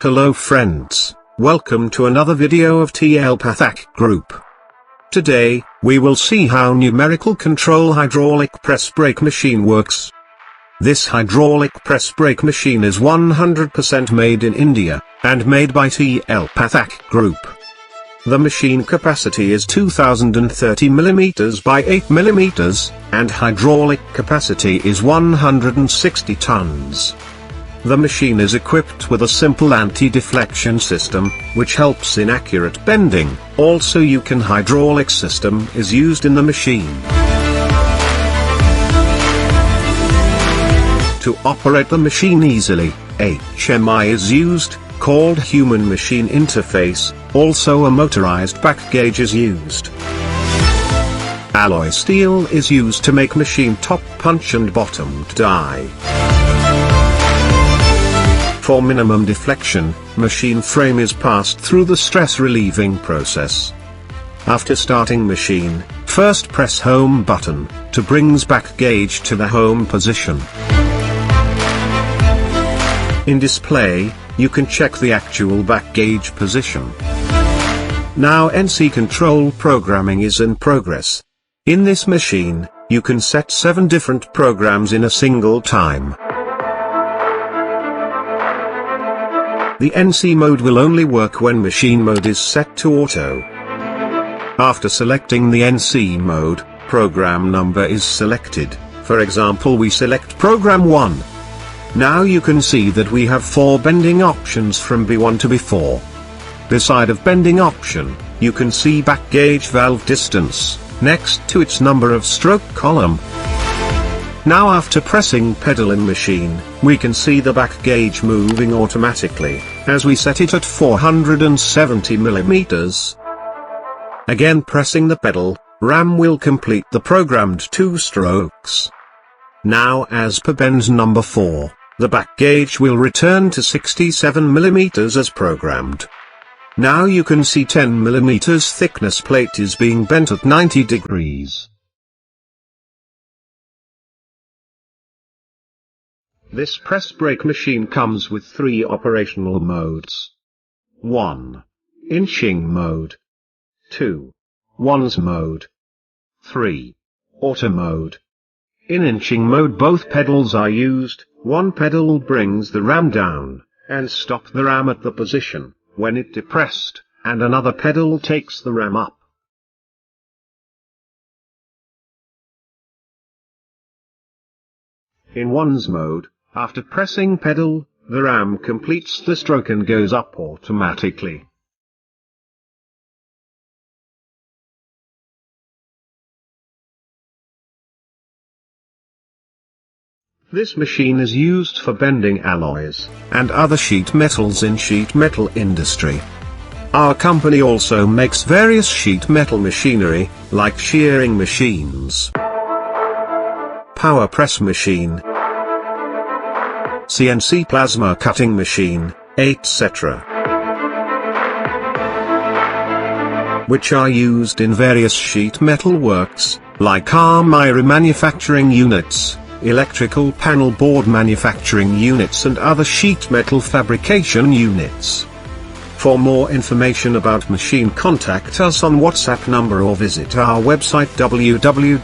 Hello friends, welcome to another video of PATHAK Group. Today, we will see how numerical control hydraulic press brake machine works. This hydraulic press brake machine is 100% made in India, and made by PATHAK Group. The machine capacity is 2030 mm by 8 mm, and hydraulic capacity is 160 tons. The machine is equipped with a simple anti-deflection system, which helps in accurate bending. Also hydraulic system is used in the machine. To operate the machine easily, HMI is used, called Human Machine Interface. Also a motorized back gauge is used. Alloy steel is used to make machine top punch and bottom die. For minimum deflection, machine frame is passed through the stress relieving process. After starting machine, first press home button, to brings back gauge to the home position. In display, you can check the actual back gauge position. Now NC control programming is in progress. In this machine, you can set 7 different programs in a single time. The NC mode will only work when machine mode is set to auto. After selecting the NC mode, program number is selected. For example, we select program 1. Now you can see that we have 4 bending options from B1 to B4. Beside of bending option, you can see back gauge valve distance, next to its number of stroke column. Now after pressing pedal in machine, we can see the back gauge moving automatically, as we set it at 470 mm. Again pressing the pedal, RAM will complete the programmed 2 strokes. Now as per bend number 4, the back gauge will return to 67 mm as programmed. Now you can see 10 mm thickness plate is being bent at 90 degrees. This press brake machine comes with 3 operational modes. 1. Inching mode. 2. Ones mode. 3. Auto mode. In inching mode both pedals are used. One pedal brings the ram down, and stop the ram at the position when it depressed, and another pedal takes the ram up. In ones mode, after pressing pedal, the ram completes the stroke and goes up automatically. This machine is used for bending alloys, and other sheet metals in sheet metal industry. Our company also makes various sheet metal machinery, like shearing machines, power press machine, CNC plasma cutting machine, etc., which are used in various sheet metal works, like armor manufacturing units, electrical panel board manufacturing units and other sheet metal fabrication units. For more information about machine, contact us on WhatsApp number or visit our website www.pathak.in.